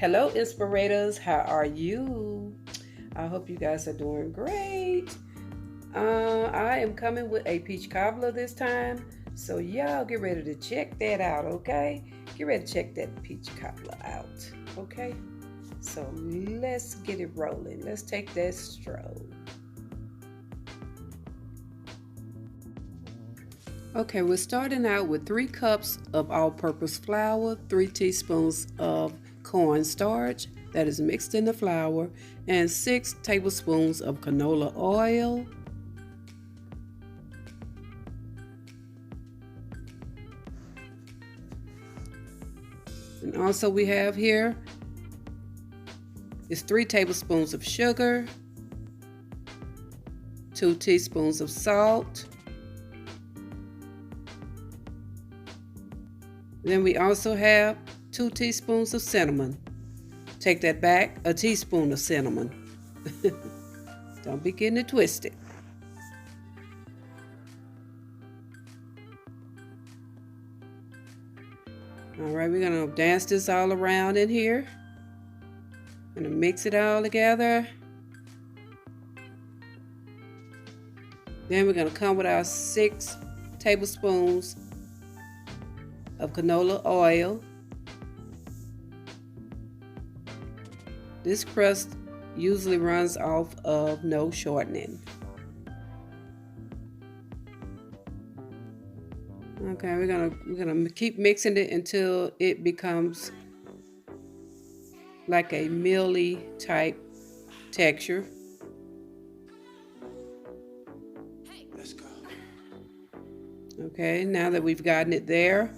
Hello, Inspirators. How are you? I hope you guys are doing great. I am coming with a peach cobbler this time. So y'all get ready to check that out, okay? Get ready to check that peach cobbler out, okay? So let's get it rolling. Let's take that stroll. Okay, we're starting out with 3 cups of all-purpose flour, 3 teaspoons of cornstarch that is mixed in the flour, and 6 tablespoons of canola oil. And also we have here is 3 tablespoons of sugar, 2 teaspoons of salt. Then we also have 2 teaspoons of cinnamon. Take that back, a teaspoon of cinnamon. Don't be getting it twisted. All right, we're gonna dance this all around in here. Gonna mix it all together. Then we're gonna come with our 6 tablespoons of canola oil. This crust usually runs off of no shortening. Okay, we're gonna keep mixing it until it becomes like a mealy type texture. Let's go. Okay, now that we've gotten it there,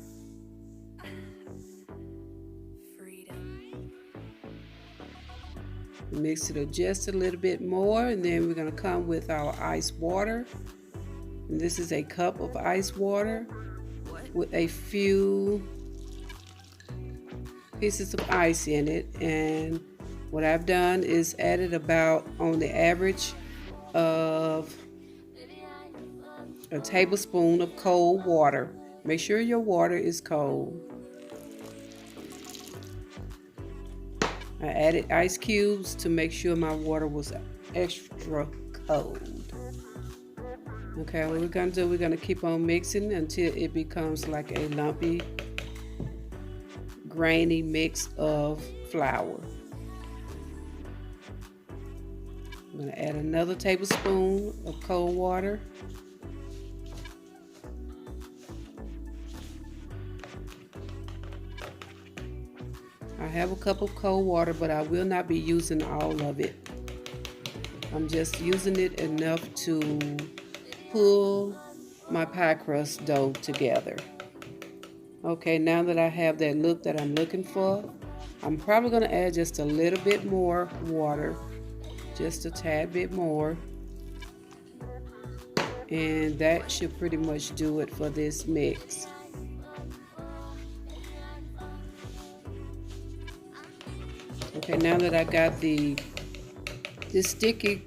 mix it up just a little bit more, and then we're going to come with our ice water. And this is a cup of ice water with a few pieces of ice in it. And what I've done is added about on the average of a tablespoon of cold water. Make sure your water is cold. I added ice cubes to make sure my water was extra cold. Okay, what we're gonna do, we're gonna keep on mixing until it becomes like a lumpy, grainy mix of flour. I'm gonna add another tablespoon of cold water. I have a cup of cold water, but I will not be using all of it. I'm just using it enough to pull my pie crust dough together. Okay, now that I have that look that I'm looking for, I'm probably going to add just a little bit more water, just a tad bit more. And that should pretty much do it for this mix. Okay, now that I got this sticky,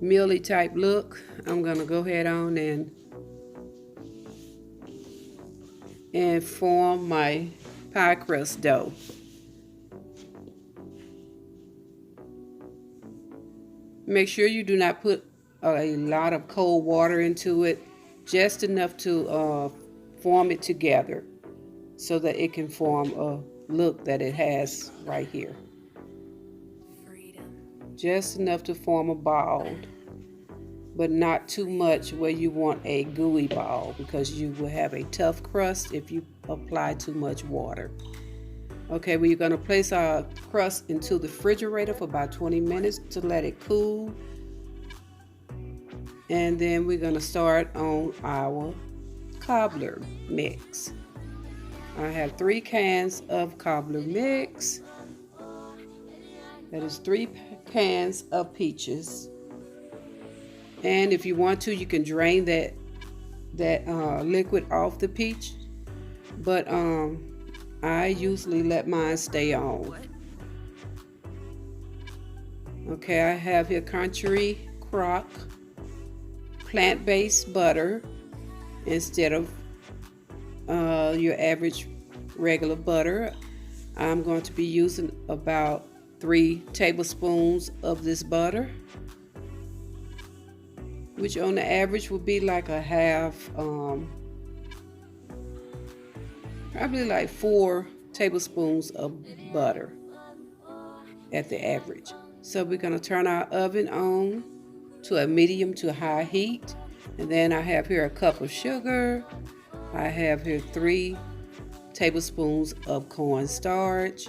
mealy type look, I'm gonna go ahead on and form my pie crust dough. Make sure you do not put a lot of cold water into it, just enough to form it together so that it can form a look that it has right here. Just enough to form a ball, but not too much where you want a gooey ball, because you will have a tough crust if you apply too much water. Okay, we're going to place our crust into the refrigerator for about 20 minutes to let it cool. And then we're going to start on our cobbler mix. I have 3 cans of cobbler mix. That is 3 cans of peaches. And if you want to, you can drain that liquid off the peach. But I usually let mine stay on. Okay, I have here Country Crock plant-based butter instead of your average regular butter. I'm going to be using about 3 tablespoons of this butter, which on the average would be like a half, probably like 4 tablespoons of butter at the average. So we're going to turn our oven on to a medium to high heat. And then I have here a cup of sugar. I have here 3 tablespoons of cornstarch.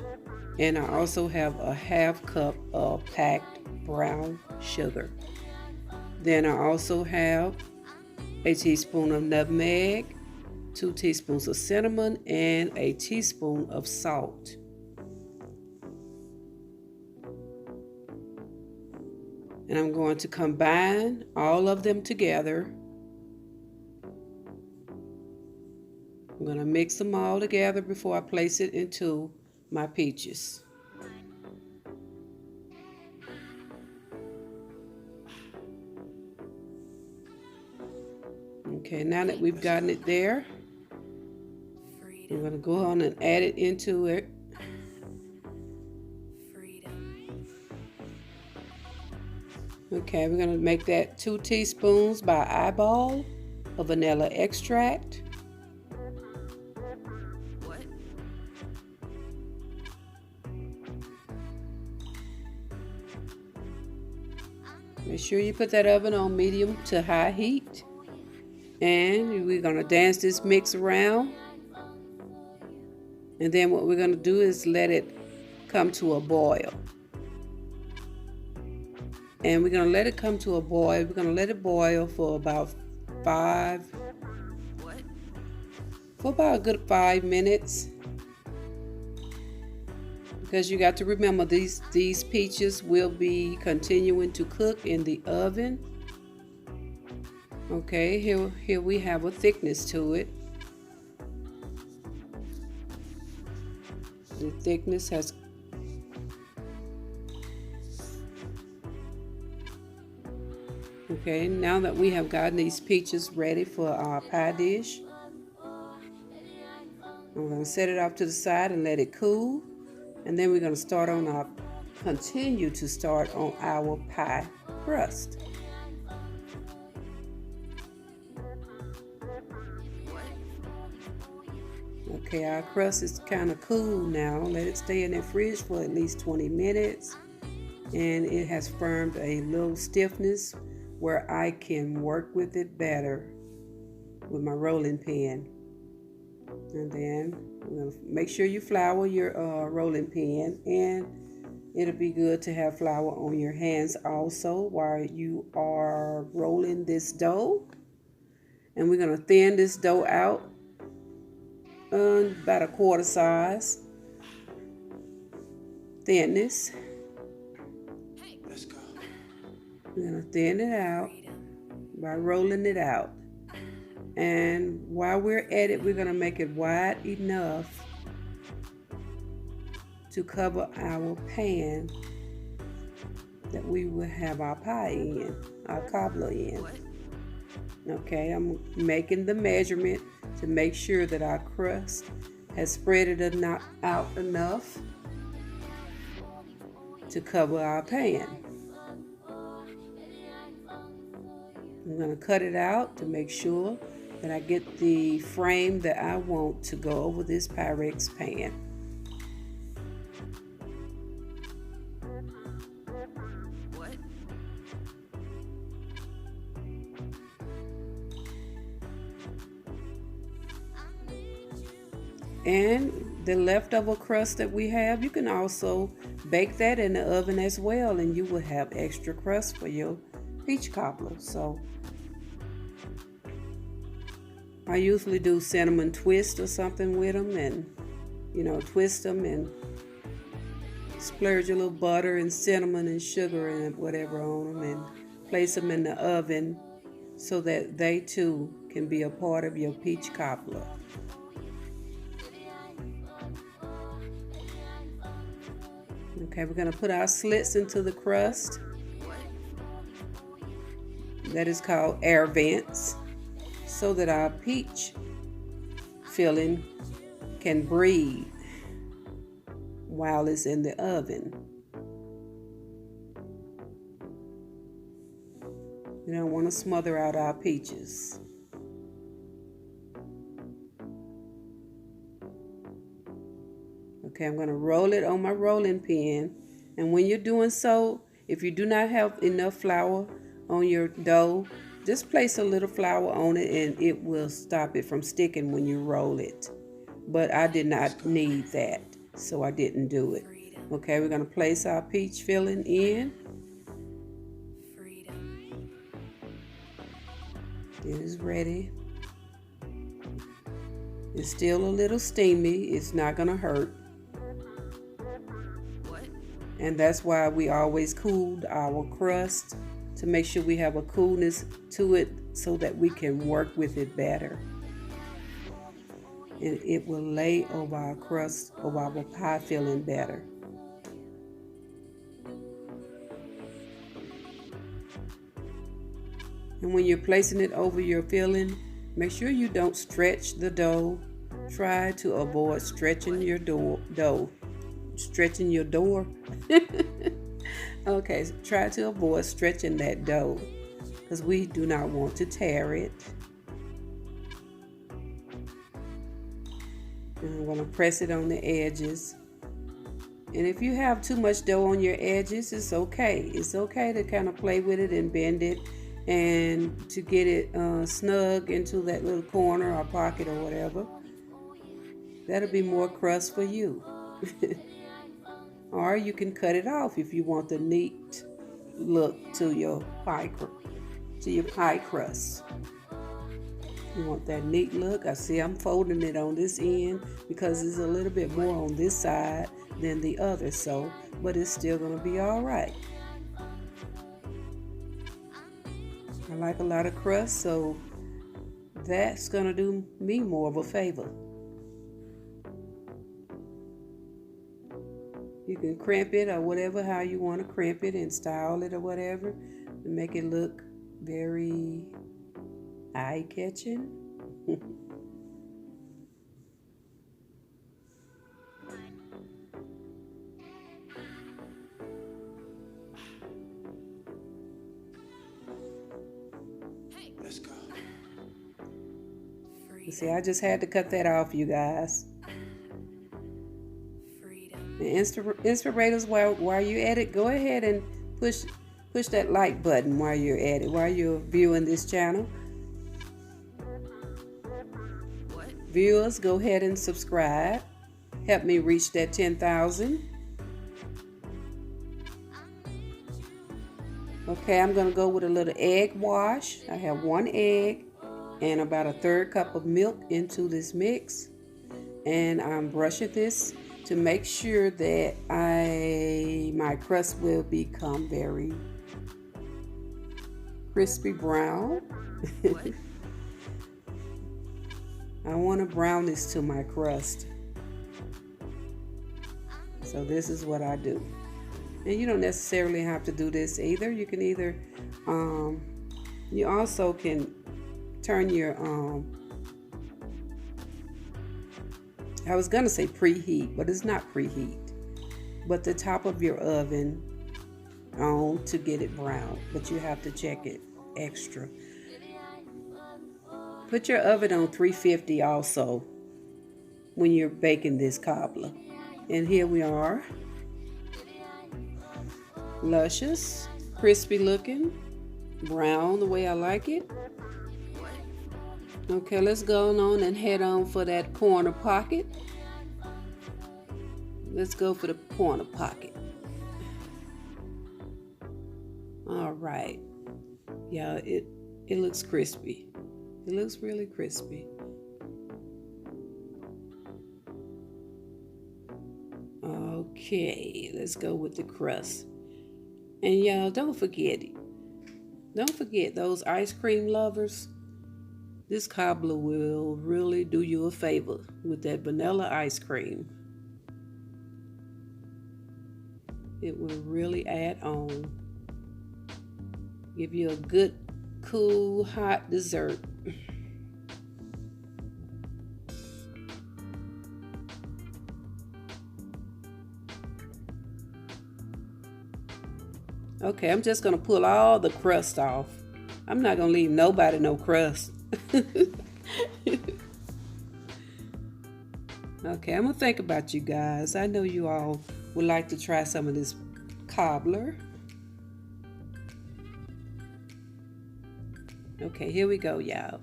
And I also have a half cup of packed brown sugar. Then I also have a teaspoon of nutmeg, 2 teaspoons of cinnamon, and a teaspoon of salt. And I'm going to combine all of them together. I'm going to mix them all together before I place it into my peaches. Okay, now that we've gotten it there, I'm going to go on and add it into it. Okay, we're going to make that 2 teaspoons by eyeball of vanilla extract. Make sure you put that oven on medium to high heat. And we're going to dance this mix around. And then what we're going to do is let it come to a boil. And we're going to let it come to a boil. We're going to let it boil for about a good 5 minutes. Because you got to remember these peaches will be continuing to cook in the oven. Okay, here we have a thickness to it. The thickness has okay, now that we have gotten these peaches ready for our pie dish, I'm going to set it off to the side and let it cool. And then we're going to continue to start on our pie crust. Okay, our crust is kind of cool now. Let it stay in the fridge for at least 20 minutes. And it has formed a little stiffness where I can work with it better with my rolling pin. And then we're going to make sure you flour your rolling pin, and it'll be good to have flour on your hands also while you are rolling this dough. And we're going to thin this dough out about a quarter size thinness. Let's go. We're going to thin it out by rolling it out. And while we're at it, we're going to make it wide enough to cover our pan that we will have our pie in, our cobbler in. Okay, I'm making the measurement to make sure that our crust has spread it out enough to cover our pan. I'm going to cut it out to make sure that I get the frame that I want to go over this Pyrex pan. And the leftover crust that we have, you can also bake that in the oven as well, and you will have extra crust for your peach cobbler. So I usually do cinnamon twist or something with them, and twist them and splurge a little butter and cinnamon and sugar and whatever on them, and place them in the oven so that they too can be a part of your peach cobbler. Okay, we're going to put our slits into the crust. That is called air vents, so that our peach filling can breathe. while it's in the oven. We don't want to smother out our peaches. Okay, I'm going to roll it on my rolling pin. And when you're doing so, if you do not have enough flour on your dough, just place a little flour on it and it will stop it from sticking when you roll it. But I did not need that, so I didn't do it. Okay, we're going to place our peach filling in. It is ready. It's still a little steamy. It's not going to hurt. And that's why we always cooled our crust, to make sure we have a coolness to it so that we can work with it better. And it will lay over our crust, over our pie filling better. And when you're placing it over your filling, make sure you don't stretch the dough. Try to avoid stretching your dough. Stretching your door. Okay, so try to avoid stretching that dough because we do not want to tear it. And I'm going to press it on the edges. And if you have too much dough on your edges, it's okay. It's okay to kind of play with it and bend it and to get it snug into that little corner or pocket or whatever. That'll be more crust for you. Or you can cut it off if you want the neat look to your pie crust. You want that neat look. I see I'm folding it on this end because it's a little bit more on this side than the other, but it's still going to be all right. I like a lot of crust, so that's going to do me more of a favor. You can crimp it or whatever, how you want to crimp it and style it or whatever to make it look very eye-catching. Let's go. You see, I just had to cut that off, you guys. The inspirators, while you're at it, go ahead and push that like button while you're at it, while you're viewing this channel. Viewers, go ahead and subscribe. Help me reach that 10,000. Okay, I'm going to go with a little egg wash. I have 1 egg and about a 1/3 cup of milk into this mix. And I'm brushing this to make sure that my crust will become very crispy brown. I want to brown this to my crust. So this is what I do. And you don't necessarily have to do this either. You can either, you also can turn your, I was going to say preheat, but it's not preheat. But the top of your oven on to get it brown. But you have to check it extra. Put your oven on 350 also when you're baking this cobbler. And here we are. Luscious, crispy looking, brown the way I like it. Okay, let's go on and head on for that corner pocket. Let's go for the corner pocket. All right. Yeah, it looks crispy. It looks really crispy. Okay, let's go with the crust. And y'all, don't forget those ice cream lovers. This cobbler will really do you a favor with that vanilla ice cream. It will really add on. Give you a good, cool, hot dessert. Okay, I'm just gonna pull all the crust off. I'm not gonna leave nobody no crust. Okay, I'm gonna think about you guys. I know you all would like to try some of this cobbler. Okay, here we go, y'all.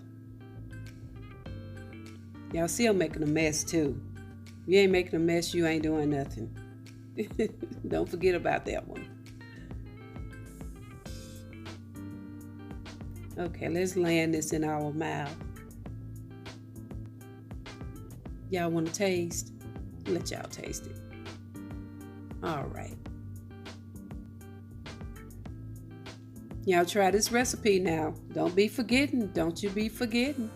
Y'all see I'm making a mess too. If you ain't making a mess, you ain't doing nothing. Don't forget about that one. Okay, let's land this in our mouth. Y'all want to taste? Let y'all taste it. All right. Y'all try this recipe now. Don't be forgetting. Don't you be forgetting.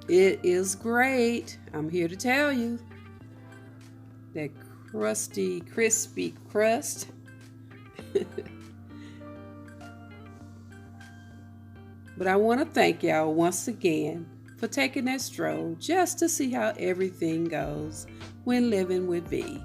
It is great. I'm here to tell you. That crusty, crispy crust. But I want to thank y'all once again for taking that stroll just to see how everything goes when living with V.